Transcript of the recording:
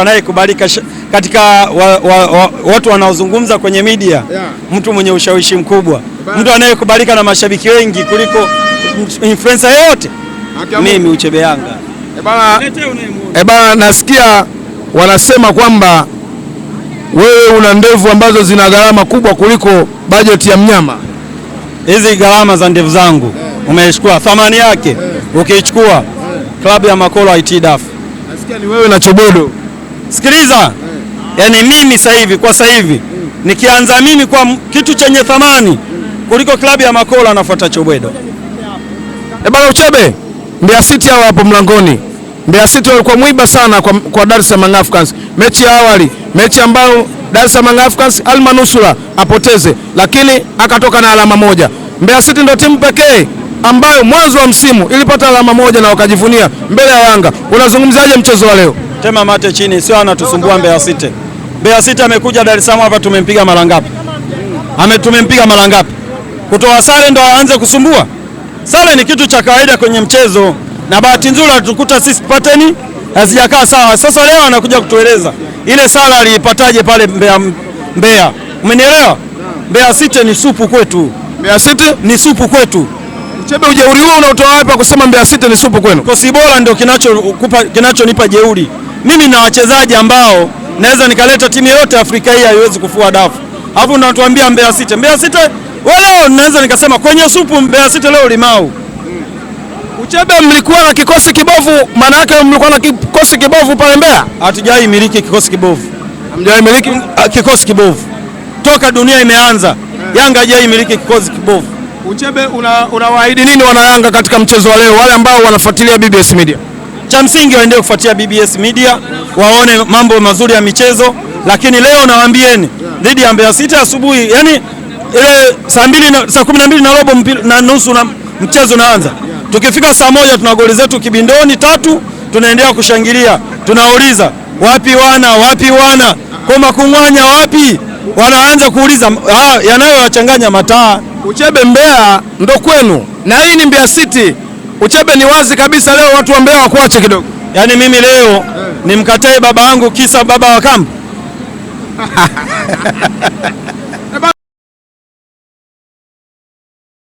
Anayekubalika katika watu wanaozungumza kwenye media, mtu mwenye ushawishi mkubwa, mtu anayekubalika na mashabiki wengi kuliko influencer yote, mimi Uchebe Yanga. Nasikia wanasema kwamba wewe una ndevu ambazo zina gharama kubwa kuliko bajeti ya mnyama. Hizi gharama za ndevu zangu umeichukua, thamani yake ukiichukua klabu ya Makolo ITDAF. Nasikia ni wewe na Chobodo. Sikiliza, yani mimi sasa hivi nikianza mimi kwa kitu chenye thamani kuliko klabu ya Makolo anafuata Chobodo. Uchebe, Mbeya City hao hapo mlangoni. Mbeya City walikuwa mwiba sana kwa Dar es Salaam Africans. Mechi ya awali, mechi ambayo Dar es Salaam Africans almanusura apoteze, lakini akatoka na alama moja. Mbeya City ndio timu pekee ambayo mwanzo wa msimu ilipata alama moja na wakajivunia mbele ya Yanga. Unazungumzaje mchezo wa leo? Tema mate chini, sio anatusumbua Mbeya City. Mbeya City amekuja Dar es Salaam hapa, tumempiga mara ngapi? Tumempiga mara ngapi? Kutoa sare ndo aanze kusumbua? Sare ni kitu cha kawaida kwenye mchezo, na bahati nzuri tukuta sisi pateni hazijakaa sawa. Sasa leo anakuja kutueleza ile sare alipataje pale Mbeya. Umenielewa? Mbeya City ni supu kwetu. Mbeya City ni supu kwetu. Uchebe, ujeuri huo unaotoa wapi kusema Mbeya City ni supu kwenu? Kosi bora ndio kinachonipa jeuri. Mimi na wachezaji ambao naweza nikaleta timu yote Afrika hii haiwezi kufua dafu. Hapo unatuambia Mbeya City. Mbeya City leo naweza nikasema kwenye supu Mbeya City leo limau. Uchebe, mlikuwa na kikosi kibovu, maana yake mlikuwa na kikosi kibovu pale Mbeya? Hatujai miliki kikosi kibovu. Hamjai miliki kikosi kibovu. Toka dunia imeanza, Yanga hajai miliki kikosi kibovu. Uchebe, unawaahidi nini wana Yanga katika mchezo wa leo, wale ambao wanafuatilia BBS Media? Cha msingi waendelee kufuatilia BBS Media, waone mambo mazuri ya michezo, lakini leo nawaambieni dhidi ya Mbeya City asubuhi, yani ile saa 12:30 na mchezo unaanza. Tukifika saa 1 tuna goli zetu kibindoni 3, tunaendelea kushangilia. Tunauliza wapi wana koma kungwanya wapi? Wanaanza kuuliza yanayowachanganya mataa. Uchebe, Mbeya ndo kwenu na hii ni Mbeya City. Uchebe, ni wazi kabisa leo watu wa Mbeya wakuache kidogo. Yaani mimi leo nimkatae baba yangu kisa baba wa kambi?